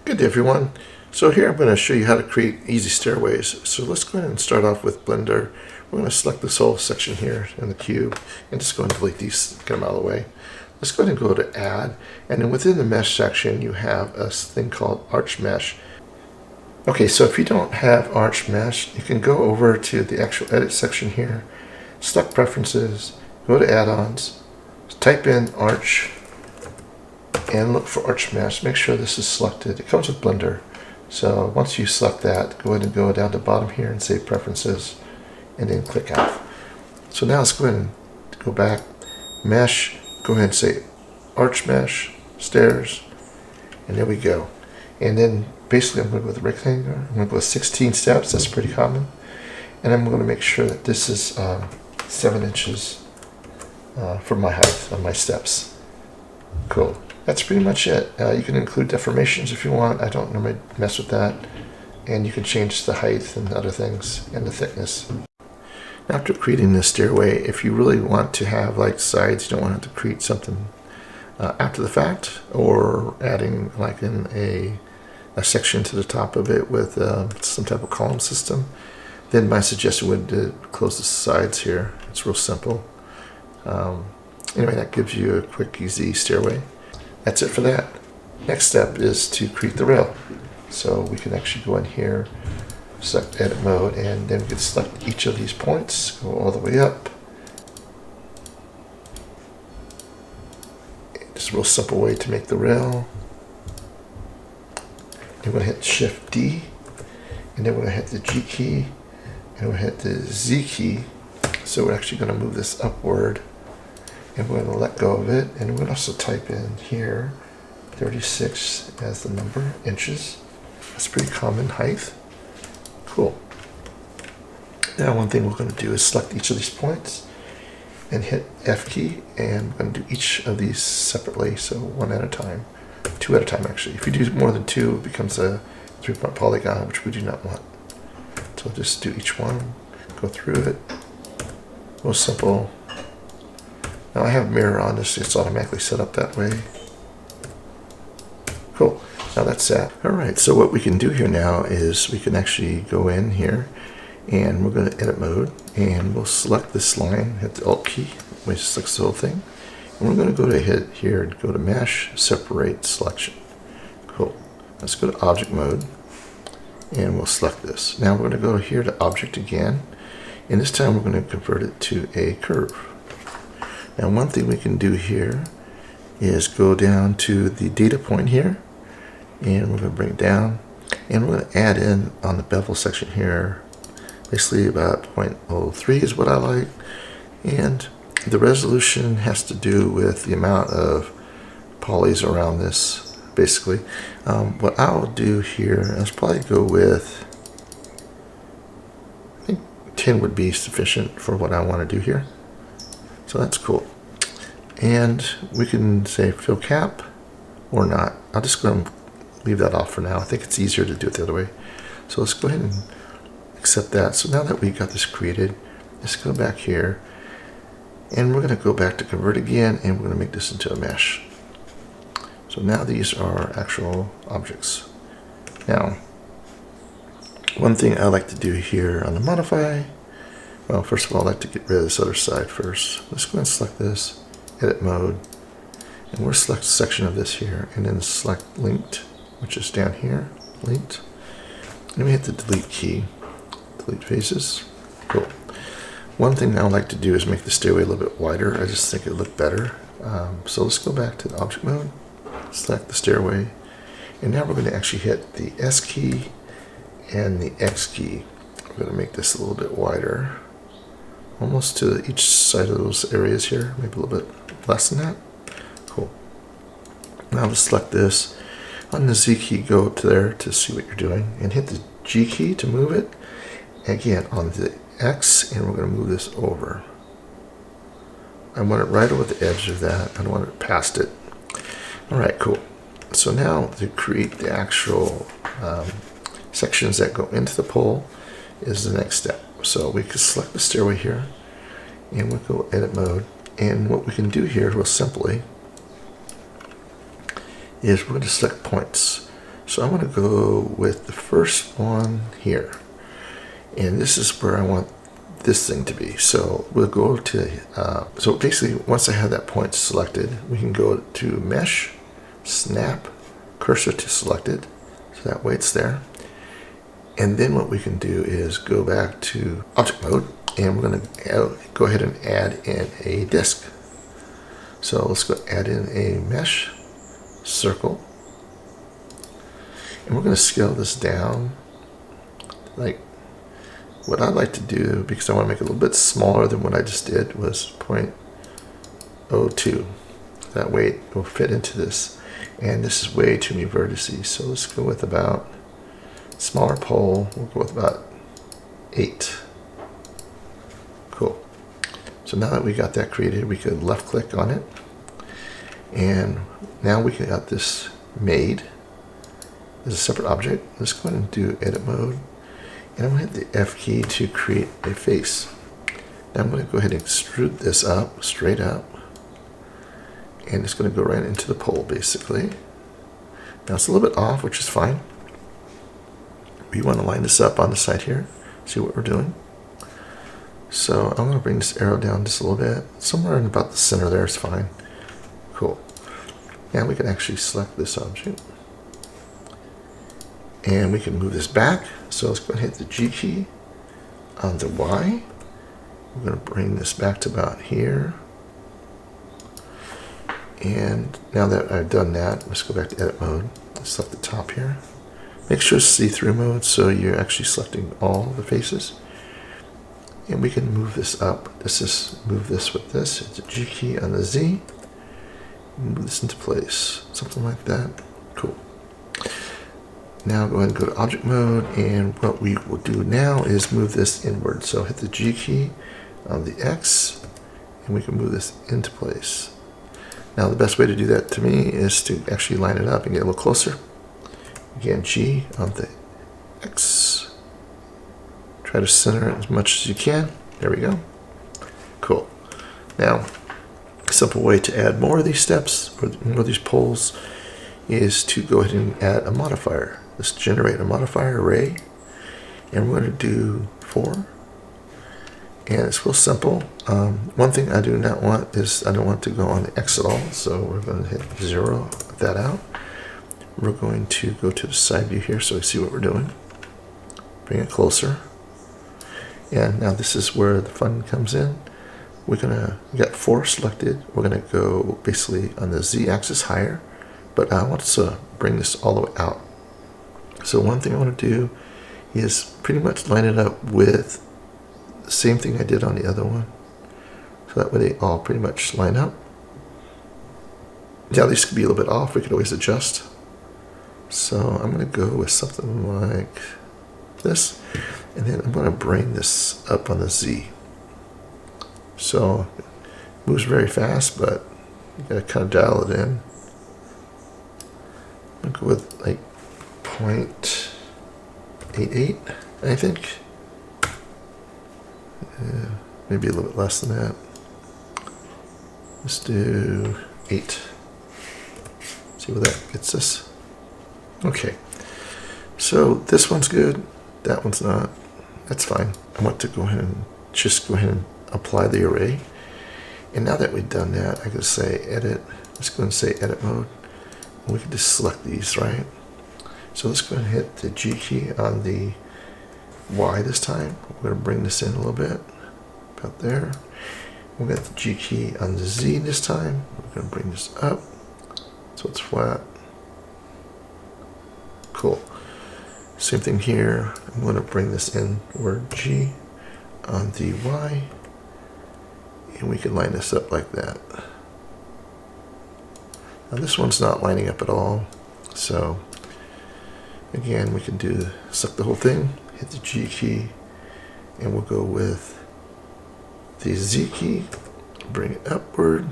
Good day, everyone. So here I'm going to show you how to create easy stairways. So let's go ahead and start off with Blender. We're going to select this whole section here in the cube and just go and delete these, get them out of the way. Let's go ahead and go to Add, and then within the Mesh section you have a thing called Arch Mesh. Okay, so if you don't have Arch Mesh, you can go over to the actual Edit section here, select Preferences, go to Add-ons, type in Arch, and look for Arch Mesh. Make sure this is selected. It comes with Blender. So once you select that, go ahead and go down to the bottom here and say Preferences, and then click out. So now let's go ahead and go back, Mesh, go ahead and say Arch Mesh, Stairs, and there we go. And then basically I'm going to go with the rectangle. I'm going to go with 16 steps. That's pretty common. And I'm going to make sure that this is 7 inches for my height of my steps. Cool. That's pretty much it. You can include deformations if you want. I don't normally mess with that. And you can change the height and other things and the thickness. After creating this stairway, if you really want to have like sides, you don't want to have to create something after the fact, or adding like in a section to the top of it with some type of column system, then my suggestion would be to close the sides here. It's real simple. Anyway, that gives you a quick, easy stairway. That's it for that. Next step is to create the rail. So we can actually go in here, select Edit Mode, and then we can select each of these points, go all the way up. Just a real simple way to make the rail. Then we're going to hit Shift D, and then we're going to hit the G key, and we'll hit the Z key. So we're actually going to move this upward, and we're going to let go of it, and we're going to also type in here 36 as the number, inches. That's pretty common height. Cool. Now one thing we're going to do is select each of these points and hit F key, and we're going to do each of these separately, so one at a time. 2 at a time actually. If you do more than 2, it becomes a 3-point polygon, which we do not want. So just do each one, go through it. Real simple. Now I have a mirror on this, it's automatically set up that way. Cool. Now that's that. Alright, so what we can do here now is we can actually go in here, and we're going to Edit Mode, and we'll select this line, hit the Alt key, which selects the whole thing. And we're going to go to hit here and go to Mesh, Separate Selection. Cool. Let's go to Object Mode, and we'll select this. Now we're going to go here to Object again, and this time we're going to convert it to a curve. Now one thing we can do here is go down to the data point here, and we're going to bring it down, and we're going to add in on the bevel section here, basically about 0.03 is what I like, and the resolution has to do with the amount of polys around this, basically. What I'll do here is probably go with, I think 10 would be sufficient for what I want to do here. So that's cool. And we can say fill cap or not. I'll just go and leave that off for now. I think it's easier to do it the other way. So let's go ahead and accept that. So now that we got this created, let's go back here, and we're going to go back to convert again, and we're going to make this into a mesh. So now these are actual objects. Now, one thing I like to do here on the modify, well, first of all, I like to get rid of this other side first. Let's go and select this, Edit Mode, and we'll select a section of this here, and then select Linked, which is down here, Linked. And we hit the Delete key, delete faces. Cool. One thing I would like to do is make the stairway a little bit wider. I just think it would look better. So let's go back to the Object Mode, select the stairway, and now we're going to actually hit the S key and the X key. We're going to make this a little bit wider, almost to each side of those areas here, maybe a little bit less than that. Cool. Now let's select this. On the Z key, go up to there to see what you're doing, and hit the G key to move it. Again, on the X, and we're going to move this over. I want it right over the edge of that. I don't want it past it. Alright, cool. So now to create the actual sections that go into the pole is the next step. So we can select the stairway here, and we'll go Edit Mode, and what we can do here real simply is we're going to select points. So I'm going to go with the first one here. And this is where I want this thing to be. So we'll go to, so basically once I have that point selected, we can go to Mesh, Snap, Cursor to Selected. So that way it's there. And then what we can do is go back to Object Mode, and we're going to go ahead and add in a disk. So let's go add in a mesh circle. And we're going to scale this down. Like what I'd like to do, because I want to make it a little bit smaller than what I just did, was 0.02. That way it will fit into this. And this is way too many vertices. So let's go with about smaller pole. We'll go with about 8. Cool. So now that we got that created, we could left click on it. And now we got this made as a separate object. Let's go ahead and do edit mode. And I'm going to hit the F key to create a face. Now I'm going to go ahead and extrude this up, straight up. And it's going to go right into the pole basically. Now it's a little bit off, which is fine. We want to line this up on the side here, see what we're doing. So I'm going to bring this arrow down just a little bit. Somewhere in about the center there is fine. Cool. Now we can actually select this object. And we can move this back. So let's go ahead and hit the G key on the Y. We're going to bring this back to about here. And now that I've done that, let's go back to edit mode. Let's select the top here. Make sure it's see-through mode so you're actually selecting all the faces. And we can move this up. Let's just move this with this. Hit the G key on the Z. Move this into place. Something like that. Cool. Now go ahead and go to object mode. And what we will do now is move this inward. So hit the G key on the X. And we can move this into place. Now the best way to do that to me is to actually line it up and get a little closer. Again, G on the X. Try to center it as much as you can. There we go. Cool. Now, a simple way to add more of these steps, or more of these poles, is to go ahead and add a modifier. Let's generate a modifier array. And we're going to do 4. And it's real simple. One thing I do not want is I don't want to go on the X at all. So we're going to hit 0, cut that out. We're going to go to the side view here so we see what we're doing. Bring it closer. And now this is where the fun comes in. We got 4 selected. We're gonna go basically on the Z axis higher, but I want to bring this all the way out. So one thing I want to do is pretty much line it up with the same thing I did on the other one. So that way they all pretty much line up. Now these could be a little bit off. We could always adjust. So I'm going to go with something like this, and then I'm going to bring this up on the Z. So it moves very fast, but you got to kind of dial it in. I'm going to go with like 0.88, I think. Maybe a little bit less than that. Let's do 8. See what that gets us. Okay, so this one's good, that one's not. That's fine. I want to go ahead and just go ahead and apply the array. And now that we've done that, I can say edit. Let's go and say edit mode. And we can just select these, right? So let's go ahead and hit the G key on the Y this time. We're going to bring this in a little bit, about there. We'll get the G key on the Z this time. We're going to bring this up so it's flat. Cool. Same thing here. I'm going to bring this in word G on the Y. And we can line this up like that. Now this one's not lining up at all. So again, we can select the whole thing, hit the G key, and we'll go with the Z key, bring it upward,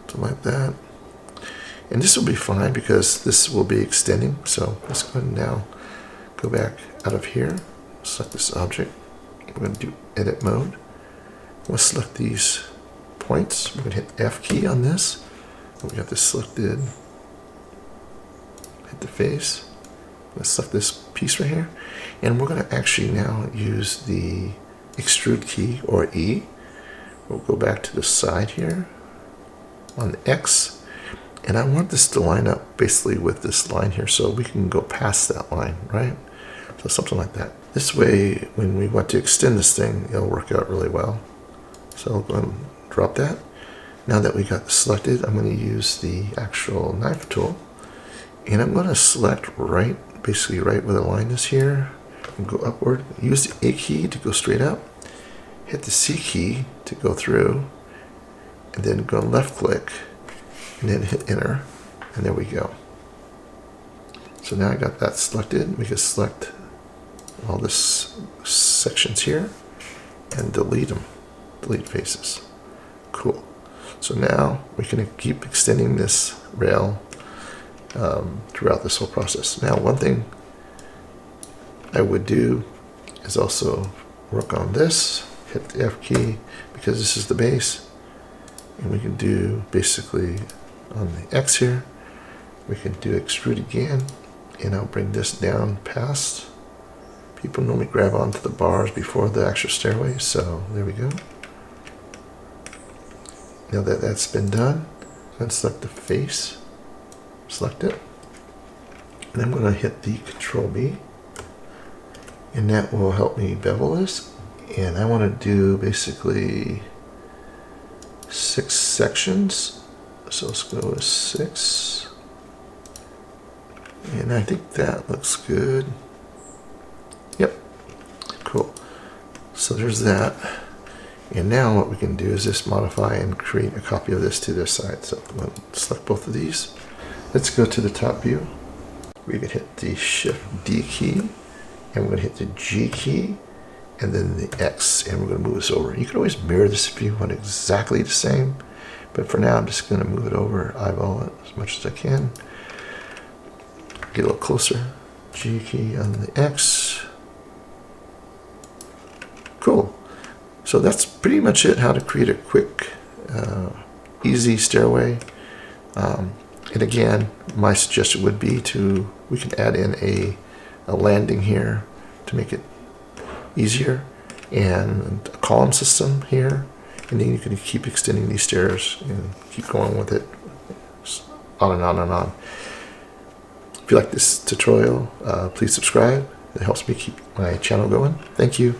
something like that. And this will be fine because this will be extending. So let's go ahead and now go back out of here, select this object. We're going to do edit mode. We'll select these points. We're going to hit F key on this. And we have this selected. hit the face. Let's select this piece right here. And we're going to actually now use the extrude key, or E. We'll go back to the side here on the X. And I want this to line up basically with this line here so we can go past that line, right? So something like that. This way, when we want to extend this thing, it'll work out really well. So I'll go ahead and drop that. Now that we got this selected, I'm going to use the actual knife tool. And I'm going to select right, basically right where the line is here, and go upward. Use the A key to go straight up. Hit the C key to go through, and then go left click, and then hit enter, and there we go. So now I got that selected. We can select all this sections here and delete them, delete faces. Cool. So now we can keep extending this rail throughout this whole process. Now, one thing I would do is also work on this, hit the F key, because this is the base, and we can do basically on the X here, we can do extrude again, and I'll bring this down past. People normally grab onto the bars before the actual stairway, so there we go. Now that that's been done, I'm going to select the face, select it, and I'm going to hit the Control B, and that will help me bevel this. And I want to do basically 6 sections, so let's go with 6, and I think that looks good. Yep, cool. So there's that. And now what we can do is just modify and create a copy of this to this side. So I'm going to select both of these. Let's go to the top view. We can hit the Shift D key, and we're going to hit the G key, and then the X, and we're going to move this over. You can always mirror this if you want exactly the same, but for now I'm just going to move it over, eyeball it as much as I can. Get a little closer. G key on the X. Cool. So that's pretty much it, how to create a quick, easy stairway. And again, my suggestion would be we can add in a landing here to make it easier, and a column system here, and then you can keep extending these stairs and keep going with it, on and on and on. If you like this tutorial, please subscribe. It helps me keep my channel going. Thank you.